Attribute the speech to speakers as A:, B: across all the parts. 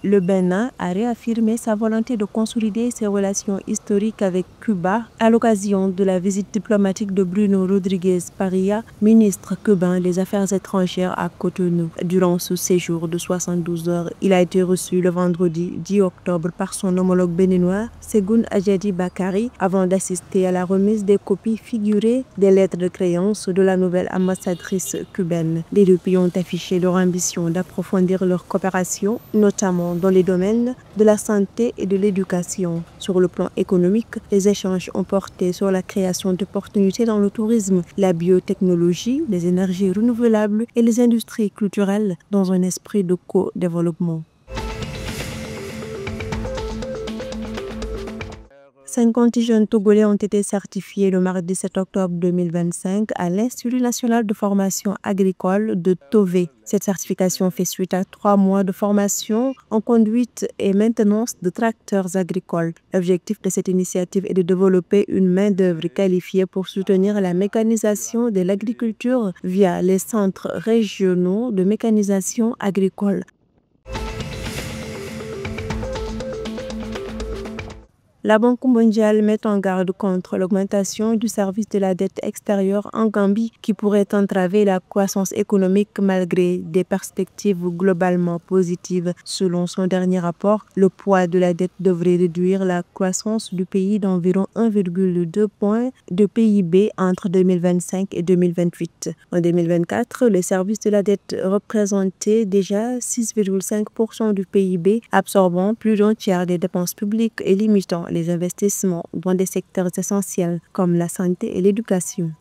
A: Le Bénin a réaffirmé sa volonté de consolider ses relations historiques avec Cuba à l'occasion de la visite diplomatique de Bruno Rodriguez Parilla, ministre cubain des Affaires étrangères à Cotonou. Durant ce séjour de 72 heures, il a été reçu le vendredi 10 octobre par son homologue béninois, Ségoune Adjadi Bakary, avant d'assister à la remise des copies figurées des lettres de créance de la nouvelle ambassadrice cubaine. Les deux pays ont affiché leur ambition d'approfondir leur coopération, notamment dans les domaines de la santé et de l'éducation. Sur le plan économique, les échanges ont porté sur la création d'opportunités dans le tourisme, la biotechnologie, les énergies renouvelables et les industries culturelles dans un esprit de co-développement. 50 jeunes Togolais ont été certifiés le mardi 7 octobre 2025 à l'Institut national de formation agricole de Tové. Cette certification fait suite à 3 mois de formation en conduite et maintenance de tracteurs agricoles. L'objectif de cette initiative est de développer une main-d'œuvre qualifiée pour soutenir la mécanisation de l'agriculture via les centres régionaux de mécanisation agricole. La Banque mondiale met en garde contre l'augmentation du service de la dette extérieure en Gambie qui pourrait entraver la croissance économique malgré des perspectives globalement positives. Selon son dernier rapport, le poids de la dette devrait réduire la croissance du pays d'environ 1,2 points de PIB entre 2025 et 2028. En 2024, le service de la dette représentait déjà 6,5% du PIB, absorbant plus d'un tiers des dépenses publiques et limitant les investissements dans des secteurs essentiels comme la santé et l'éducation.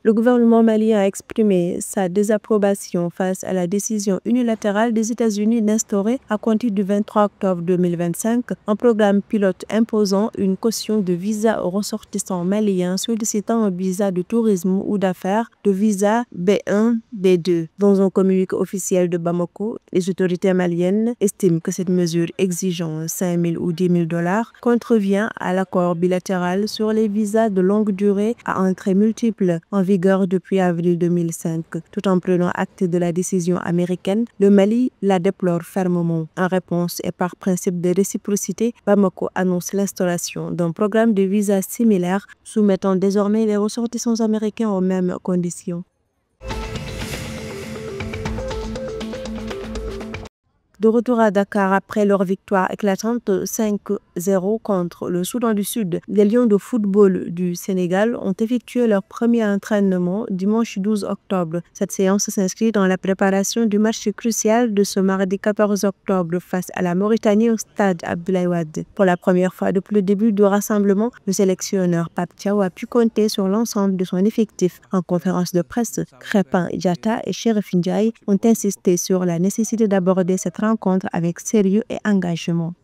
A: Le gouvernement malien a exprimé sa désapprobation face à la décision unilatérale des États-Unis d'instaurer, à compter du 23 octobre 2025, un programme pilote imposant une caution de visa aux ressortissants maliens sollicitant un visa de tourisme ou d'affaires de visa B1, B2. Dans un communiqué officiel de Bamako, les autorités maliennes estiment que cette mesure exigeant 5 000 ou 10 000 dollars contrevient à l'accord bilatéral sur les visas de longue durée à entrée multiple en vigueur depuis avril 2005. Tout en prenant acte de la décision américaine, le Mali la déplore fermement. En réponse et par principe de réciprocité, Bamako annonce l'instauration d'un programme de visa similaire soumettant désormais les ressortissants américains aux mêmes conditions. De retour à Dakar après leur victoire éclatante 5-0 contre le Soudan du Sud, les Lions de football du Sénégal ont effectué leur premier entraînement dimanche 12 octobre. Cette séance s'inscrit dans la préparation du match crucial de ce mardi 14 octobre face à la Mauritanie au stade Abdoulaye Wade. Pour la première fois depuis le début du rassemblement, le sélectionneur Pape Thiaw a pu compter sur l'ensemble de son effectif. En conférence de presse, Crépin Diatta et Chérif Ndiaye ont insisté sur la nécessité d'aborder cette rencontre avec sérieux et engagement.